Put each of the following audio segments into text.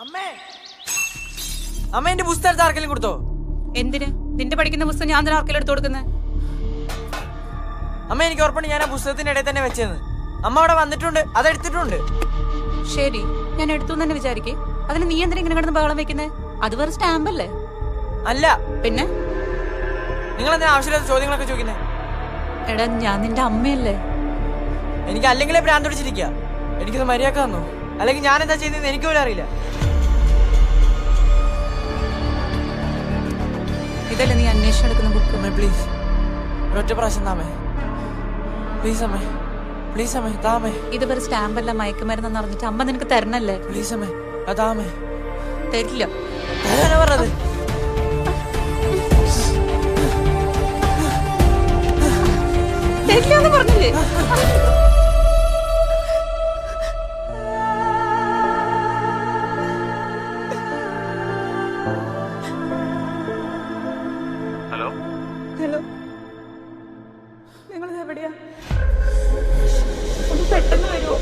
അമ്മേ അമ്മ എന്റെ പുസ്തകം ആർക്കെങ്കിലും കൊടുത്തോ? എന്തിന്? നിന്റെ പഠിക്കുന്ന പുസ്തകം ഞാൻ തന്നെ ആർക്കെങ്കിലും എടുത്തു കൊടുക്കുന്നത്? അമ്മ എനിക്ക് ഉറപ്പുണ്ട് ഞാൻ ആ പുസ്തകത്തിന്റെ ഇടയിൽ തന്നെ വെച്ചെന്ന്. അമ്മ അവിടെ വന്നിട്ടുണ്ട്, അതെടുത്തിട്ടുണ്ട്. ശരി, ഞാൻ എടുത്തു തന്നെ വിചാരിക്കേ. അതിന് നീ എന്തിനാ ഇങ്ങനെ കിടന്ന് ബഹളം വെക്കുന്നേ? അത് വേറെ സ്റ്റാമ്പ് അല്ലേ? അല്ല പിന്നെ നിങ്ങൾ എന്തിനാ ആവശ്യമില്ലാത്ത ചോദ്യങ്ങളൊക്കെ ചോദിക്കുന്നേ? എടാ, ഞാൻ നിന്റെ അമ്മയല്ലേ? എനിക്ക് അല്ലെങ്കിലേ ഭ്രാന്ത് പിടിച്ചിരിക്കുക. എനിക്കത് മര്യാദ തന്നു, അല്ലെങ്കിൽ ഞാൻ എന്താ ചെയ്യുന്നതെന്ന് എനിക്ക് പോലും അറിയില്ല. ഇതല്ലേ നീ അന്വേഷിച്ചെടുക്കുന്ന ബുക്ക്? അമ്മേ പ്ലീസ്, ഒരൊറ്റ പ്രാവശ്യം താമേ. പ്ലീസ് അമ്മേ, പ്ലീസ് അമ്മേ താമേ. ഇത് വേറെ സ്റ്റാമ്പ് അല്ല, മയക്കുമരുന്നെന്ന് അറിഞ്ഞിട്ട് അമ്മ നിനക്ക് തരണല്ലേ? പ്ലീസ് അമ്മേ അതാമേ. തരില്ല. തരാനാ പറഞ്ഞത്. തരില്ല എന്ന് പറഞ്ഞില്ലേ? ഹലോ ഹലോ, നിങ്ങൾ എവിടെയാ? ഒന്ന് പെട്ടെന്ന് വരുമോ?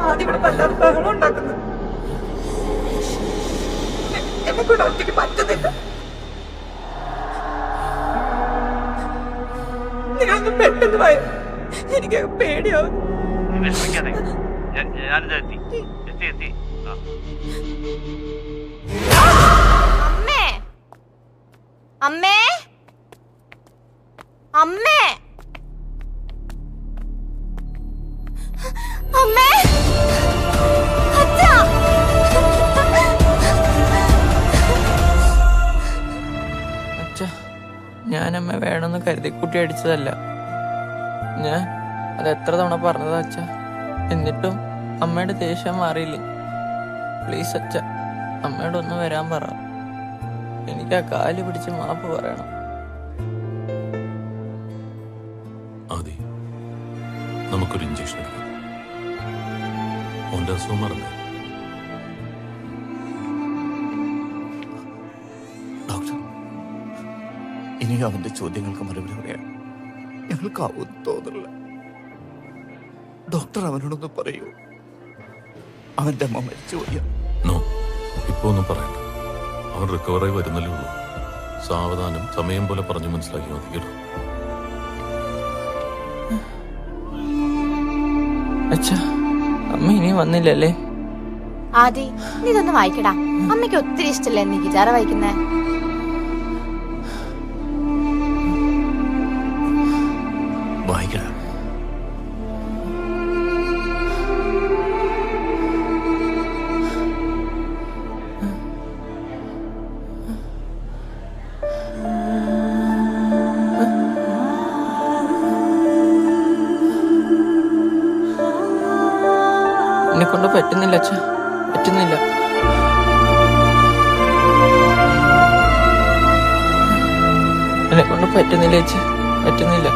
ആദ്യം ഇവിടെ വല്ലാതെ ബഹളം ഉണ്ടാക്കുന്നു. എന്നെ കൊണ്ട് ഒറ്റയ്ക്ക് പറ്റുന്നില്ല. നിങ്ങളൊന്ന് പെട്ടെന്ന് വരും, എനിക്ക് പേടിയാവും. വിഷമിക്കാതെ, ഞാനിത് എത്തി. അമ്മേ അമ്മേ അമ്മേ അമ്മേ അച്ഛാ. അച്ഛാ, ഞാനമ്മ വേണമെന്ന് കരുതി കുട്ടി അടിച്ചതല്ല. ഞാൻ അത് എത്ര തവണ പറഞ്ഞതാ അച്ഛാ. എന്നിട്ടും അമ്മയുടെ ദേഷ്യം മാറിയില്ലേ? പ്ലീസ് അച്ഛ, അമ്മയോട് ഒന്ന് വരാൻ പറ. എനിക്ക് ആ കാല് പിടിച്ച് മാപ്പ് പറയണം. ആദി, നമുക്കൊരു ഇഞ്ചക്ഷൻ എടുക്കാം. ഓന്റെ അസുഖം മറന്നേ. ഡോക്ടർ, ഇനി അവന്റെ ചോദ്യങ്ങൾക്ക് മറുപടി പറയാൻ ഞങ്ങൾക്ക് ആവും തോന്നില്ല. ഡോക്ടർ അവനോടൊന്ന് പറയൂ, അവന്റെ അമ്മ മരിച്ചു പോയ. നോ, ഇപ്പൊ ഒന്നും പറയണ്ട. അവൻ റിക്കവറായി വരുന്നല്ലേ ഉള്ളൂ. സാവധാനം സമയം പോലെ പറഞ്ഞു മനസ്സിലാക്കി മതി കേട്ടോ. അച്ഛാ, അമ്മ ഇനി വന്നില്ലല്ലേ? ആദി, നീ ഇതൊന്ന് വായിക്കടാ. അമ്മയ്ക്ക് ഒത്തിരി ഇഷ്ടല്ലേ നീ ഗിറ്റാർ വായിക്കുന്നേ? വായിക്കട. എന്നെ കൊണ്ട് പറ്റുന്നില്ല അച്ഛാ, പറ്റുന്നില്ല. എന്നെ കൊണ്ട് പറ്റുന്നില്ല ചേച്ചി, പറ്റുന്നില്ല.